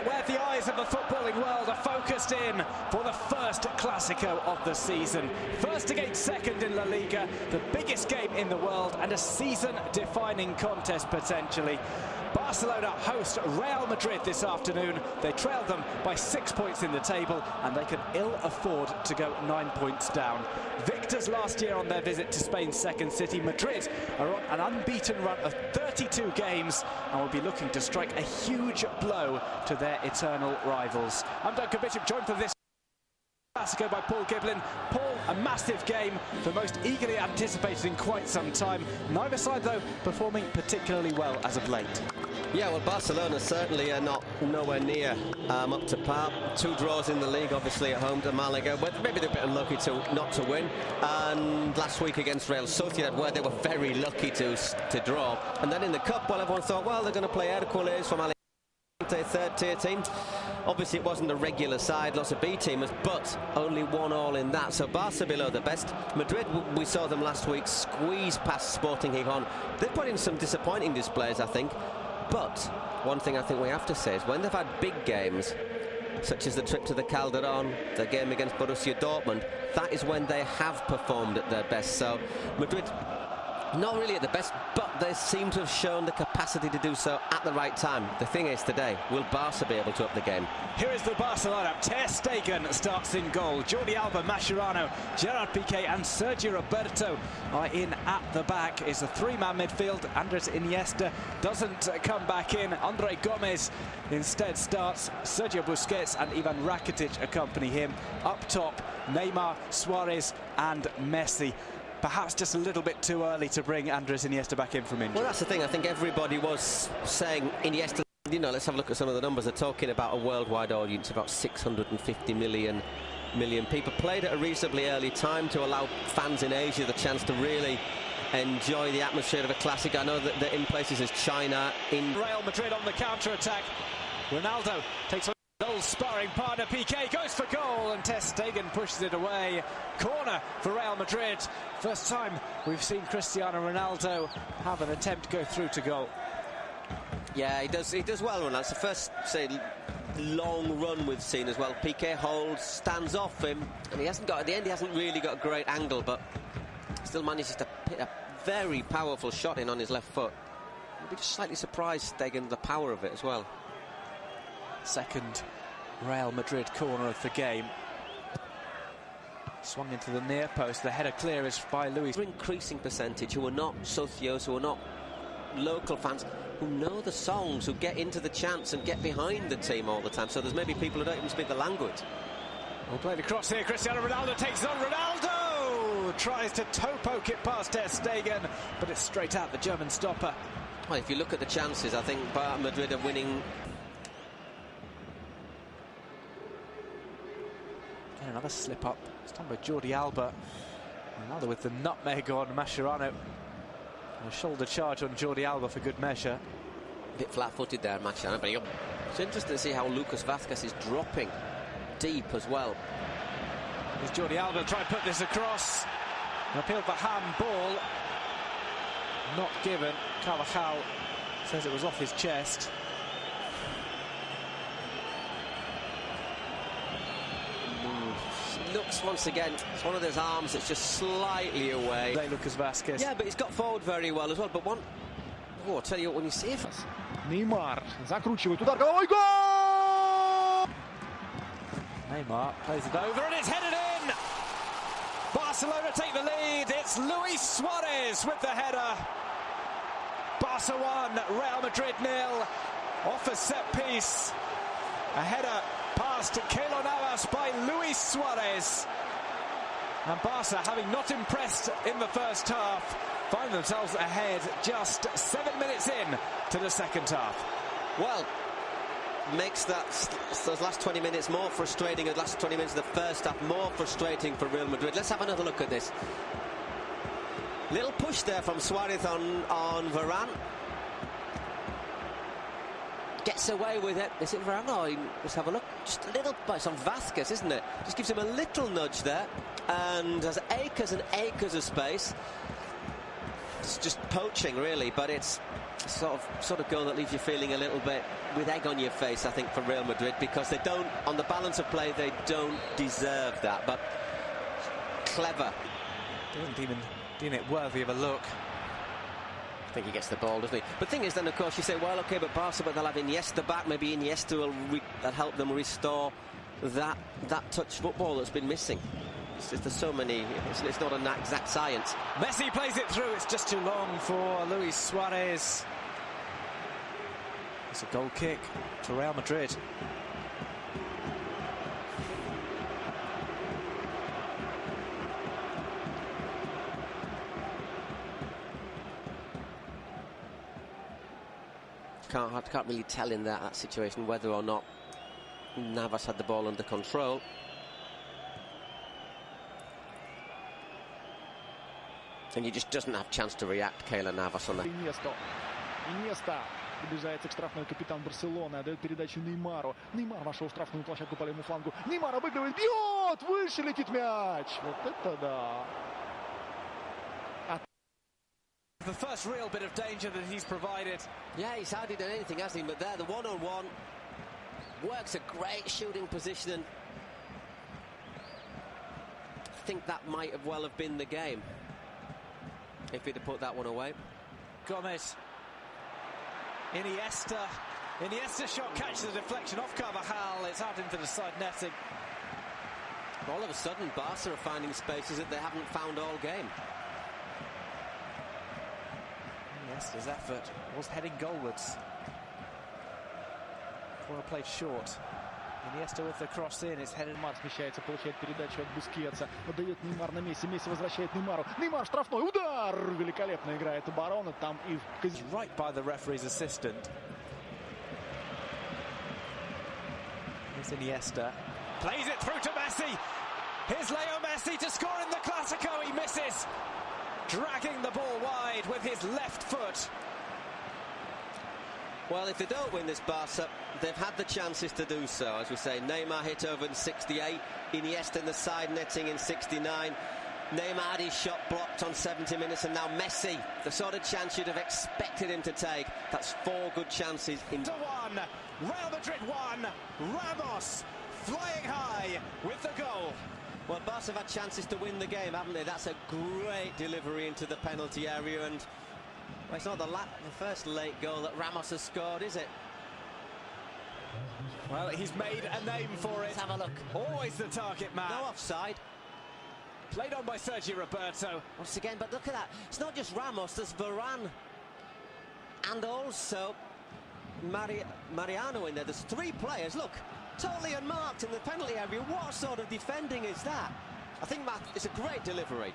where the eyes of the footballing world are focused in for the first Clásico of the season. First against second in LaLiga, the biggest game in the world and a season-defining contest potentially. Barcelona host Real Madrid this afternoon. They trailed them by 6 points in the table and they can ill afford to go 9 points down. Victors last year on their visit to Spain's second city, Madrid are on an unbeaten run of 32 games and will be looking to strike a huge blow to their eternal rivals. I'm Duncan Bishop, joined for this Clásico by Paul Giblin. Paul, a massive game, the most eagerly anticipated in quite some time. Neither side, though, performing particularly well as of late. Yeah, well, Barcelona certainly are nowhere near up to par. 2 draws in the league, obviously at home to Malaga, but maybe they're a bit unlucky not to win. And last week against Real Sociedad, where they were very lucky to draw. And then in the cup, well, everyone thought, well, they're going to play Hércules from third-tier team. Obviously, it wasn't a regular side, lots of B-teamers, but only 1-1 in that. So Barca below the best. Madrid, we saw them last week squeeze past Sporting Gijón. They put in some disappointing displays, I think. But one thing I think we have to say is when they've had big games, such as the trip to the Calderón, the game against Borussia Dortmund, that is when they have performed at their best. So Madrid, not really at the best, but they seem to have shown the capacity to do so at the right time. The thing is today, will Barca be able to up the game? Here is the Barcelona. Ter Stegen starts in goal. Jordi Alba, Mascherano, Gerard Piqué and Sergio Roberto are in at the back. It's a 3-man midfield. Andres Iniesta doesn't come back in. Andre Gomez instead starts. Sergio Busquets and Ivan Rakitic accompany him. Up top, Neymar, Suares and Messi. Perhaps just a little bit too early to bring Andres Iniesta back in from injury. Well, that's the thing. I think everybody was saying Iniesta, you know, let's have a look at some of the numbers. They're talking about a worldwide audience, about 650 million people. Played at a reasonably early time to allow fans in Asia the chance to really enjoy the atmosphere of a classic. I know that in places as China, in Real Madrid on the counter-attack. Ronaldo takes on old sparring partner. Piqué goes for goal and Ter Stegen pushes it away. Corner for Real Madrid. First time we've seen Cristiano Ronaldo have an attempt to go through to goal. Yeah, he does well, Ronaldo. It's the first, say, long run we've seen as well. Piqué holds, stands off him, and he hasn't got, at the end he hasn't really got a great angle, but still manages to hit a very powerful shot in on his left foot. I'd be just slightly surprised, Stegen, the power of it as well. Second Real Madrid corner of the game. Swung into the near post. The header clear is by Luis. Increasing percentage who are not socios, who are not local fans, who know the songs, who get into the chants and get behind the team all the time. So there's maybe people who don't even speak the language. We'll play the cross here. Cristiano Ronaldo takes on Ronaldo. Tries to toe poke it past Ter Stegen, but it's straight out the German stopper. Well, if you look at the chances, I think Madrid are winning. And another slip up. It's done by Jordi Alba. Ronaldo with the nutmeg on Mascherano. And a shoulder charge on Jordi Alba for good measure. A bit flat-footed there, Mascherano. But it's interesting to see how Lucas Vázquez is dropping deep as well. There's Jordi Alba trying to put this across. An appeal for handball. Not given. Carvajal says it was off his chest. Looks once again, it's one of those arms that's just slightly away. Lucas Vázquez. Yeah, but he's got forward very well as well. But I'll tell you what, when you see it. Neymar закручивает удар, головой гол! Neymar plays it over and it's headed in. Barcelona take the lead. It's Luis Suarez with the header. Barca 1, Real Madrid 0. Off a set piece. A header past Keylor Navas by Luis Suarez. And Barca, having not impressed in the first half, find themselves ahead just 7 minutes in to the second half. Well, makes those last 20 minutes more frustrating, the last 20 minutes of the first half more frustrating for Real Madrid. Let's have another look at this. Little push there from Suarez on Varane. Gets away with it. Is it Varane? Oh, let's have a look. Just a little, it's on Vázquez, isn't it? Just gives him a little nudge there, and has acres and acres of space. It's just poaching, really, but it's sort of goal that leaves you feeling a little bit with egg on your face, I think, for Real Madrid, because they don't, on the balance of play, they don't deserve that. But clever. Doesn't even deem it worthy of a look. I think he gets the ball, doesn't he? But the thing is, then, of course, you say, well, OK, but Barca, but they'll have Iniesta back. Maybe Iniesta will help them restore that touch football that's been missing. There's so many, it's not an exact science. Messi plays it through, it's just too long for Luis Suarez. It's a goal kick to Real Madrid. Can't really tell in that situation whether or not Navas had the ball under control. And he just doesn't have a chance to react, Keylor Navas, on that. Иньеста. Приближается к штрафной капитан Барселоны. Отдает передачу Неймару. Неймар вошел в штрафную площадку по левому флангу. Неймар обыгрывает. Бьет! Выше летит мяч. Вот это да. The first real bit of danger that he's provided. Yeah, he's hardly done anything, hasn't he? But there, the one-on-one works a great shooting position. And I think that might have well have been the game if he'd have put that one away. Gomez. Iniesta shot catches the deflection off Carvajal. It's out into the side netting. All of a sudden, Barca are finding spaces that they haven't found all game. Iniesta's effort was heading goalwards. Well played short. Iniesta with the cross in, it's headed. Неймар смещается, получает передачу от Бускетса. Отдает Неймар на Месси. Месси возвращает Неймару. Неймар штрафной. Удар! Великолепно играет оборона. Там и right by the referee's assistant. Here's Iniesta. Plays it through to Messi. Here's Leo Messi to score in the Clásico. He misses. Dragging the ball wide with his left foot. Well, if they don't win this Barca, they've had the chances to do so. As we say, Neymar hit over in 68, Iniesta in the side netting in 69. Neymar had his shot blocked on 70 minutes, and now Messi, the sort of chance you'd have expected him to take. That's 4 good chances. To 1, Real Madrid 1, Ramos flying high with the goal. Well, Barca have had chances to win the game, haven't they? That's a great delivery into the penalty area, and well, it's not the first late goal that Ramos has scored, is it? Well, he's made a name for it. Let's have a look. Always the target man. No offside. Played on by Sergio Roberto. Once again, but look at that. It's not just Ramos, there's Varane. And also Mariano in there. There's 3 players. Look, totally unmarked in the penalty area. What sort of defending is that? I think it's a great delivery.